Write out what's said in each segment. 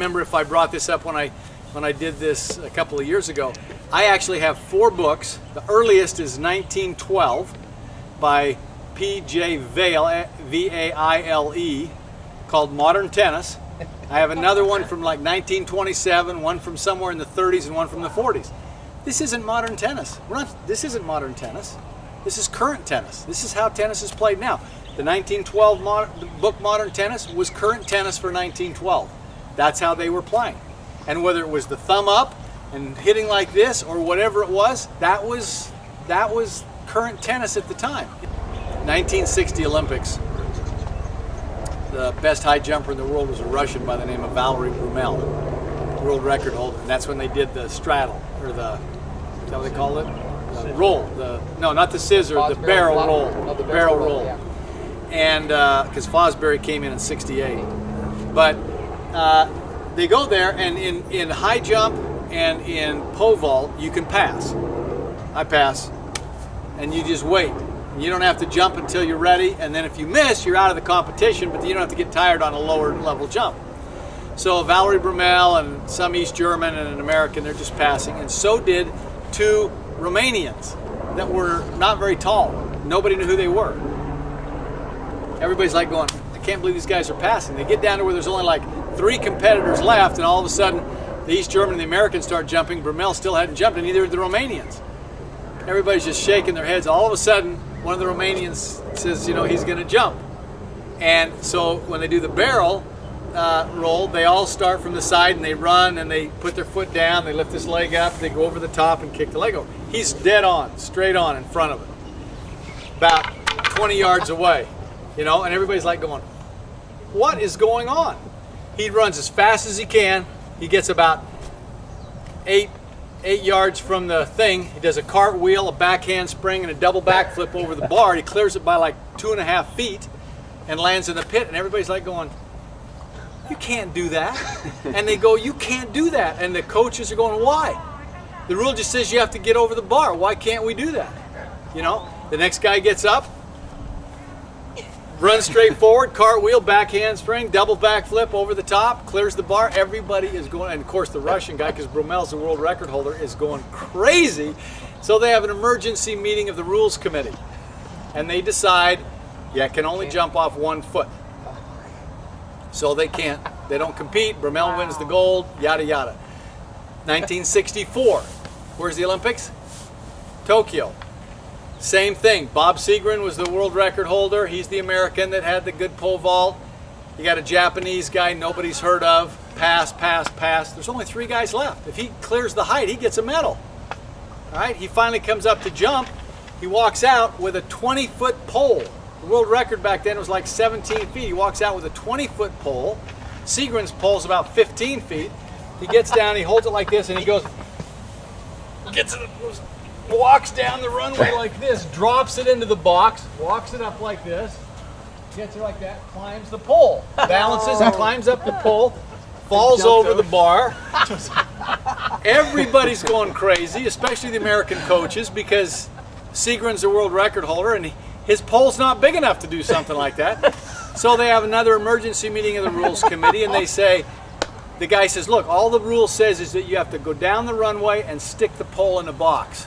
remember if I brought this up when I did this a couple of years ago. I actually have 4 books. The earliest is 1912 by P.J. Vaile, V-A-I-L-E, called Modern Tennis. I have another one from like 1927, one from somewhere in the 30s, and one from the 40s. This isn't modern tennis. This isn't modern tennis. This is current tennis. This is how tennis is played now. The 1912 book Modern Tennis was current tennis for 1912. That's how they were playing. And whether it was the thumb up and hitting like this or whatever it was, that was current tennis at the time. 1960 Olympics. The best high jumper in the world was a Russian by the name of Valery Brumel, world record holder. And that's when they did the straddle, or is that what they call it? The roll. No, not the scissor, the barrel roll. Oh, the barrel roll. Yeah. And because Fosbury came in 68. But they go there, and in high jump and in pole vault, you can pass. I pass. And you just wait. You don't have to jump until you're ready, and then if you miss, you're out of the competition, but you don't have to get tired on a lower level jump. So Valery Brumel and some East German and an American, they're just passing, and so did 2 Romanians that were not very tall. Nobody knew who they were. Everybody's like going, I can't believe these guys are passing. They get down to where there's only like 3 competitors left, and all of a sudden, the East German and the Americans start jumping. Brumel still hadn't jumped, and neither did the Romanians. Everybody's just shaking their heads. All of a sudden, one of the Romanians says, he's going to jump. And so when they do the barrel roll, they all start from the side and they run and they put their foot down, they lift this leg up, they go over the top and kick the leg over. He's dead on, straight on in front of it, about 20 yards away, and everybody's like going, what is going on? He runs as fast as he can. He gets about 8 yards from the thing. He does a cartwheel, a backhand spring, and a double backflip over the bar. He clears it by like 2.5 feet and lands in the pit, and everybody's like going, you can't do that. And they go, you can't do that. And the coaches are going, why? The rule just says you have to get over the bar. Why can't we do that? The next guy gets up, runs straight forward, cartwheel, backhand spring, double backflip over the top, clears the bar. Everybody is going, and of course the Russian guy, because Brumel's the world record holder, is going crazy. So they have an emergency meeting of the rules committee, and they decide, can only jump off 1 foot. So they don't compete. Brumel wins the gold, yada yada. 1964, where's the Olympics? Tokyo. Same thing. Bob Segrin was the world record holder. He's the American that had the good pole vault. You got a Japanese guy nobody's heard of. Pass, pass, pass. There's only 3 guys left. If he clears the height, he gets a medal. All right. He finally comes up to jump. He walks out with a 20-foot pole. The world record back then was like 17 feet. He walks out with a 20-foot pole. Segrin's pole's about 15 feet. He gets down, he holds it like this, and he goes, walks down the runway like this, drops it into the box, walks it up like this, gets it like that, climbs the pole, balances and climbs up the pole, falls over the bar. Everybody's going crazy, especially the American coaches, because Segrin's the world record holder and his pole's not big enough to do something like that. So they have another emergency meeting of the rules committee, and they say, the guy says, look, all the rule says is that you have to go down the runway and stick the pole in a box.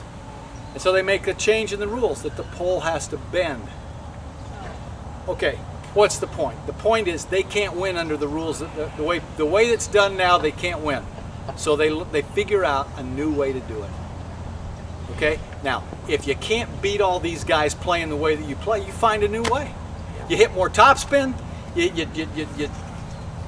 And so they make a change in the rules that the pole has to bend. Okay, what's the point? The point is they can't win under the rules. The way that's done now, they can't win. So they figure out a new way to do it. Okay? Now, if you can't beat all these guys playing the way that you play, you find a new way. You hit more topspin, you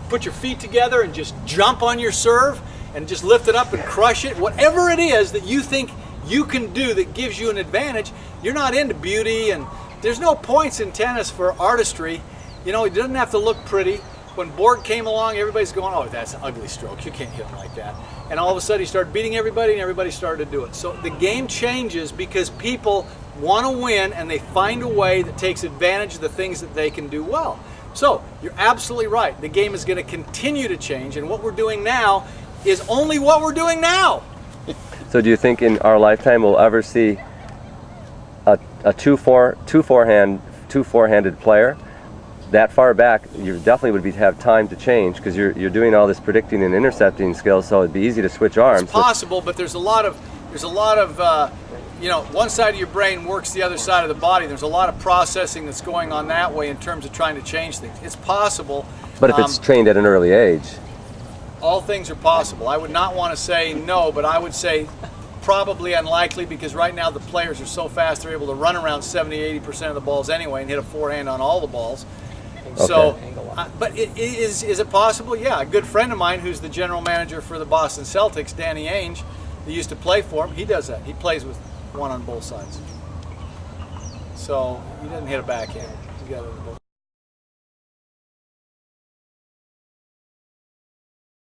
put your feet together and just jump on your serve and just lift it up and crush it. Whatever it is that you think you can do that gives you an advantage, you're not into beauty, and there's no points in tennis for artistry. It doesn't have to look pretty. When Borg came along, everybody's going, oh, that's an ugly stroke. You can't hit him like that. And all of a sudden he started beating everybody, and everybody started to do it. So the game changes because people want to win, and they find a way that takes advantage of the things that they can do well. So you're absolutely right. The game is going to continue to change, and what we're doing now is only what we're doing now. So do you think in our lifetime we'll ever see a two four-handed player that far back, you definitely would have time to change because you're doing all this predicting and intercepting skills, so it'd be easy to switch arms. It's possible, but there's a lot of you know, one side of your brain works the other side of the body. There's a lot of processing that's going on that way in terms of trying to change things. It's possible. But if it's trained at an early age. All things are possible. I would not want to say no, but I would say probably unlikely, because right now the players are so fast they're able to run around 70-80% of the balls anyway and hit a forehand on all the balls. Okay. So, but is it possible? Yeah, a good friend of mine who's the general manager for the Boston Celtics, Danny Ainge, that used to play for him, he does that. He plays with one on both sides. So he doesn't hit a backhand. He's got it on both.